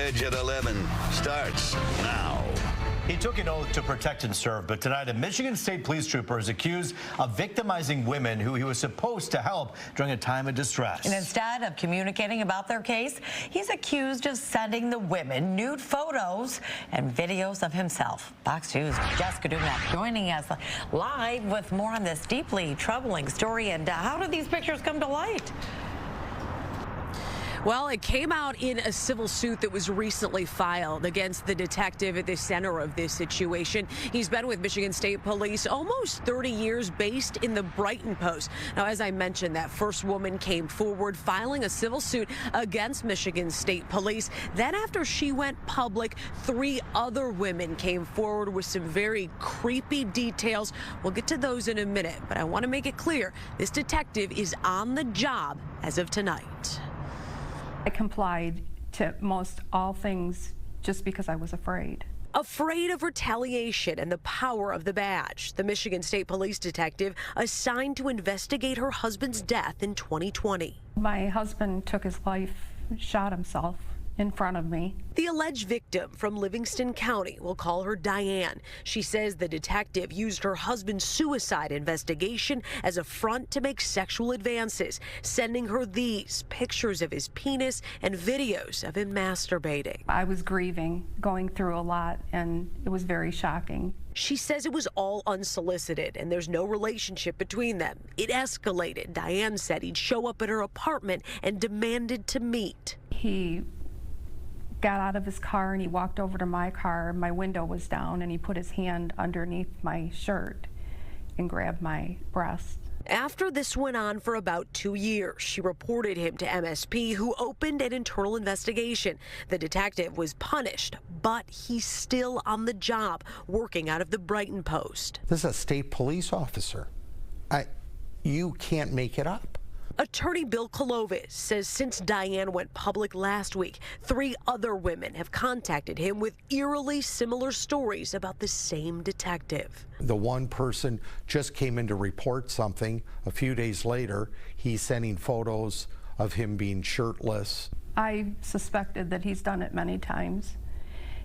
Edge at 11 starts now. He took an oath to protect and serve, but tonight a Michigan State police trooper is accused of victimizing women who he was supposed to help during a time of distress. And instead of communicating about their case, he's accused of sending the women nude photos and videos of himself. Fox News' Jessica Dubnak joining us live with more on this deeply troubling story. And how did these pictures come to light? Well, it came out in a civil suit that was recently filed against the detective at the center of this situation. He's been with Michigan State Police almost 30 years, based in the Brighton Post. Now, as I mentioned, that first woman came forward filing a civil suit against Michigan State Police. Then after she went public, 3 other women came forward with some very creepy details. We'll get to those in a minute, but I want to make it clear, this detective is on the job as of tonight. I complied to most all things just because I was afraid. Afraid of retaliation and the power of the badge. The Michigan State Police detective assigned to investigate her husband's death in 2020. My husband took his life, shot himself in front of me. The alleged victim from Livingston County, we'll call her Diane. She says the detective used her husband's suicide investigation as a front to make sexual advances, sending her these pictures of his penis and videos of him masturbating. I was grieving, going through a lot, and it was very shocking. She says it was all unsolicited and there's no relationship between them. It escalated. Diane said he'd show up at her apartment and demanded to meet. He got out of his car and he walked over to my car. My window was down and he put his hand underneath my shirt and grabbed my breast. After this went on for about 2 years, she reported him to MSP, who opened an internal investigation. The detective was punished, but he's still on the job, working out of the Brighton Post. This is a state police officer. You can't make it up. Attorney Bill Kolovis says since Diane went public last week, 3 other women have contacted him with eerily similar stories about the same detective. The one person just came in to report something. A few days later, he's sending photos of him being shirtless. I suspected that he's done it many times.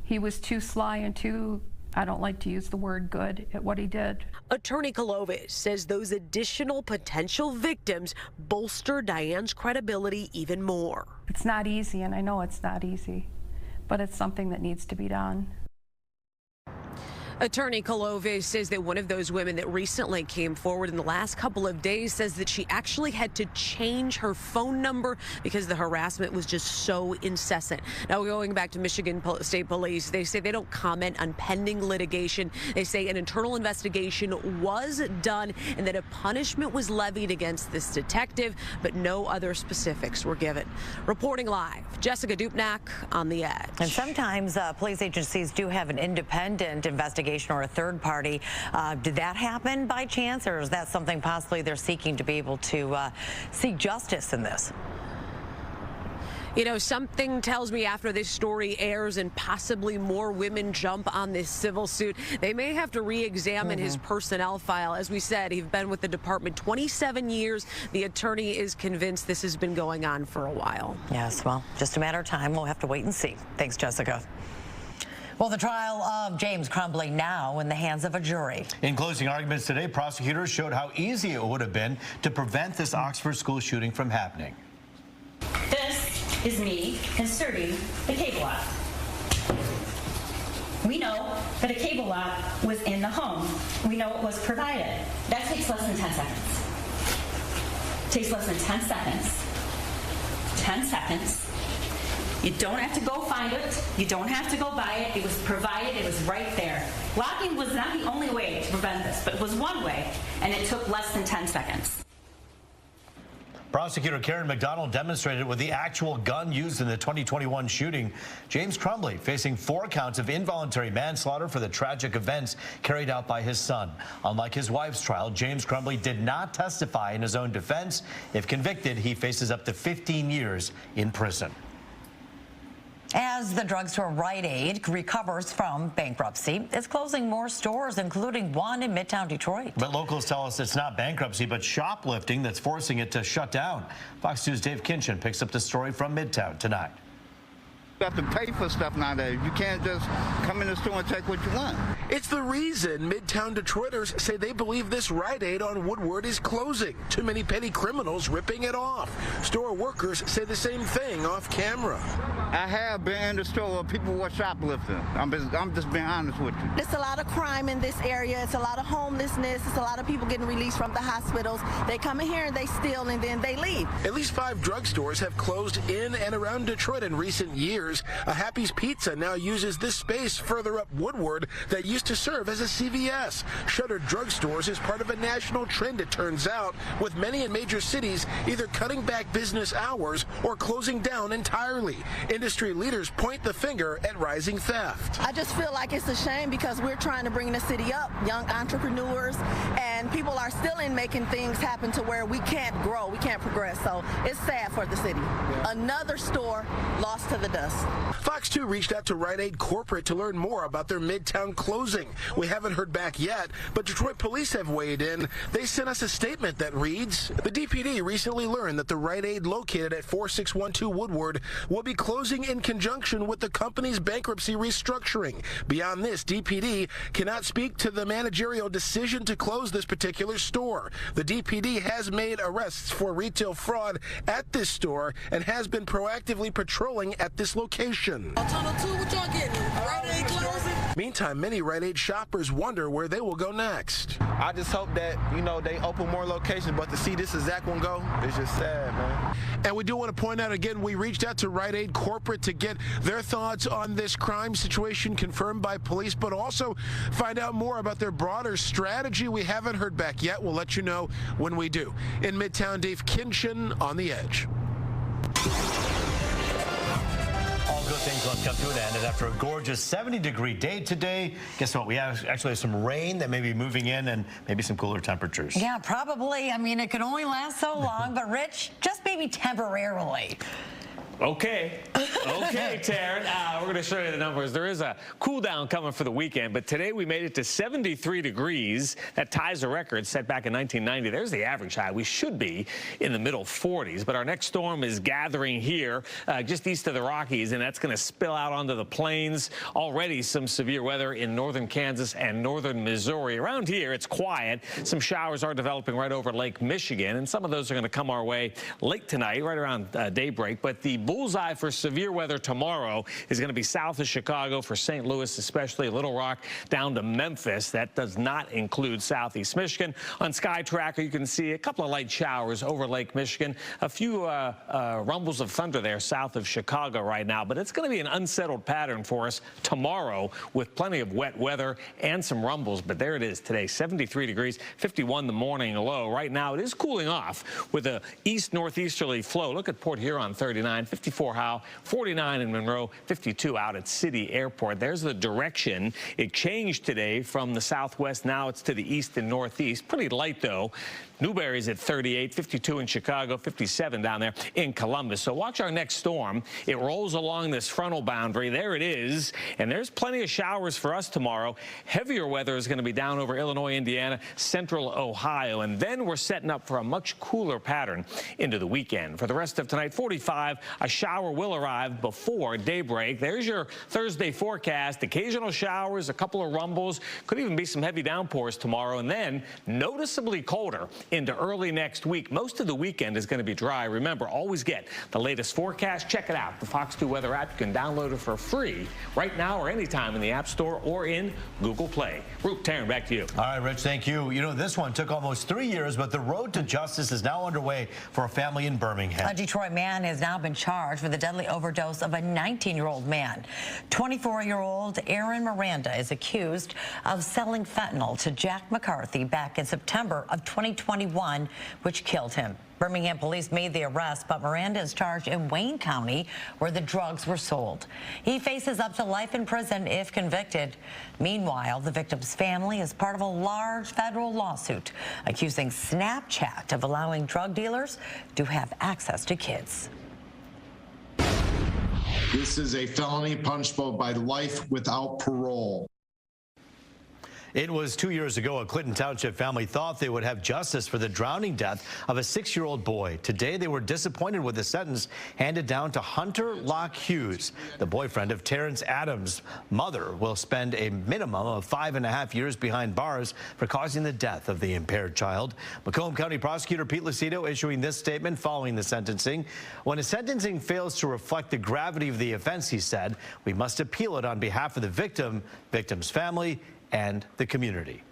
He was too sly and too, I don't like to use the word good, at what he did. Attorney Kolovis says those additional potential victims bolster Diane's credibility even more. It's not easy, and I know it's not easy, but it's something that needs to be done. Attorney Kolovis says that one of those women that recently came forward in the last couple of days says that she actually had to change her phone number because the harassment was just so incessant. Now, going back to Michigan State Police, they say they don't comment on pending litigation. They say an internal investigation was done and that a punishment was levied against this detective, but no other specifics were given. Reporting live, Jessica Dubnak on The Edge. And sometimes police agencies do have an independent investigation or a third party. Did that happen by chance, or is that something possibly they're seeking to be able to seek justice in this? You know, something tells me after this story airs and possibly more women jump on this civil suit, they may have to re-examine his personnel file. As we said, he's been with the department 27 years. The attorney is convinced this has been going on for a while. Yes, well, just a matter of time. We'll have to wait and see. Thanks, Jessica. Well, the trial of James Crumbley now in the hands of a jury. In closing arguments today, prosecutors showed how easy it would have been to prevent this Oxford school shooting from happening. This is me inserting the cable lock. We know that a cable lock was in the home. We know it was provided. That takes less than 10 seconds. Takes less than 10 seconds. 10 seconds. You don't have to go find it. You don't have to go buy it. It was provided. It was right there. Locking was not the only way to prevent this, but it was one way, and it took less than 10 seconds. Prosecutor Karen McDonald demonstrated with the actual gun used in the 2021 shooting. James Crumbley facing 4 counts of involuntary manslaughter for the tragic events carried out by his son. Unlike his wife's trial, James Crumbley did not testify in his own defense. If convicted, he faces up to 15 years in prison. As the drugstore Rite Aid recovers from bankruptcy, it's closing more stores, including one in Midtown Detroit. But locals tell us it's not bankruptcy, but shoplifting that's forcing it to shut down. Fox News' Dave Kinchin picks up the story from Midtown tonight. have to pay for stuff nowadays. You can't just come in the store and take what you want. It's the reason Midtown Detroiters say they believe this Rite Aid on Woodward is closing. Too many petty criminals ripping it off. Store workers say the same thing off camera. I have been in the store where people were shoplifting. I'm just being honest with you. There's a lot of crime in this area. It's a lot of homelessness. It's a lot of people getting released from the hospitals. They come in here and they steal and then they leave. At least 5 drugstores have closed in and around Detroit in recent years. A Happy's Pizza now uses this space further up Woodward that used to serve as a CVS. Shuttered drugstores is part of a national trend, it turns out, with many in major cities either cutting back business hours or closing down entirely. Industry leaders point the finger at rising theft. I just feel like it's a shame because we're trying to bring the city up, young entrepreneurs, and people are still in making things happen to where we can't grow, we can't progress. So it's sad for the city. Another store lost to the dust. Fox 2 reached out to Rite Aid Corporate to learn more about their Midtown closing. We haven't heard back yet, but Detroit police have weighed in. They sent us a statement that reads, the DPD recently learned that the Rite Aid located at 4612 Woodward will be closing in conjunction with the company's bankruptcy restructuring. Beyond this, DPD cannot speak to the managerial decision to close this particular store. The DPD has made arrests for retail fraud at this store and has been proactively patrolling at this location. Meantime, many Rite Aid shoppers wonder where they will go next. I just hope that, they open more locations, but to see this exact one go, it's just sad, man. And we do want to point out again, we reached out to Rite Aid Corporate to get their thoughts on this crime situation confirmed by police, but also find out more about their broader strategy. We haven't heard back yet. We'll let you know when we do. In Midtown, Dave Kinchin on The Edge. All good things must come to an end, and after a gorgeous 70-degree day today, guess what? We actually have some rain that may be moving in and maybe some cooler temperatures. Yeah, probably. I mean, it could only last so long, but Rich, just maybe temporarily. Okay, Taryn. We're going to show you the numbers. There is a cool down coming for the weekend, but today we made it to 73 degrees. That ties a record set back in 1990. There's the average high. We should be in the middle 40s, but our next storm is gathering here just east of the Rockies, and that's going to spill out onto the plains. Already some severe weather in northern Kansas and northern Missouri. Around here, it's quiet. Some showers are developing right over Lake Michigan, and some of those are going to come our way late tonight, right around daybreak, but the bullseye for severe weather tomorrow is going to be south of Chicago, for St. Louis, especially Little Rock, down to Memphis. That does not include southeast Michigan. On Sky Tracker, you can see a couple of light showers over Lake Michigan. A few rumbles of thunder there south of Chicago right now, but it's going to be an unsettled pattern for us tomorrow with plenty of wet weather and some rumbles. But there it is today, 73 degrees, 51 the morning low. Right now, it is cooling off with a east-northeasterly flow. Look at Port Huron, 39. 54 Howe, 49 in Monroe, 52 out at City Airport. There's the direction. It changed today from the southwest. Now it's to the east and northeast. Pretty light, though. Newberry's at 38, 52 in Chicago, 57 down there in Columbus. So watch our next storm. It rolls along this frontal boundary. There it is. And there's plenty of showers for us tomorrow. Heavier weather is going to be down over Illinois, Indiana, central Ohio. And then we're setting up for a much cooler pattern into the weekend. For the rest of tonight, 45. A shower will arrive before daybreak. There's your Thursday forecast. Occasional showers, a couple of rumbles. Could even be some heavy downpours tomorrow. And then noticeably colder into early next week. Most of the weekend is going to be dry. Remember, always get the latest forecast. Check it out. The Fox 2 weather app. You can download it for free right now or anytime in the App Store or in Google Play. Roop, Taryn, back to you. All right, Rich, thank you. You know, this one took almost 3 years, but the road to justice is now underway for a family in Birmingham. A Detroit man has now been charged with the deadly overdose of a 19-year-old man. 24-year-old Aaron Miranda is accused of selling fentanyl to Jack McCarthy back in September of 2021, which killed him. Birmingham police made the arrest, but Miranda is charged in Wayne County, where the drugs were sold. He faces up to life in prison if convicted. Meanwhile, the victim's family is part of a large federal lawsuit accusing Snapchat of allowing drug dealers to have access to kids. This is a felony punishable by life without parole. It was 2 years ago a Clinton Township family thought they would have justice for the drowning death of a 6-year-old boy. Today they were disappointed with the sentence handed down to Hunter Locke Hughes, the boyfriend of Terrence Adams. Mother will spend a minimum of 5.5 years behind bars for causing the death of the impaired child. Macomb County Prosecutor Pete Lucido issuing this statement following the sentencing. When a sentencing fails to reflect the gravity of the offense, he said, we must appeal it on behalf of the victim, victim's family, and the community.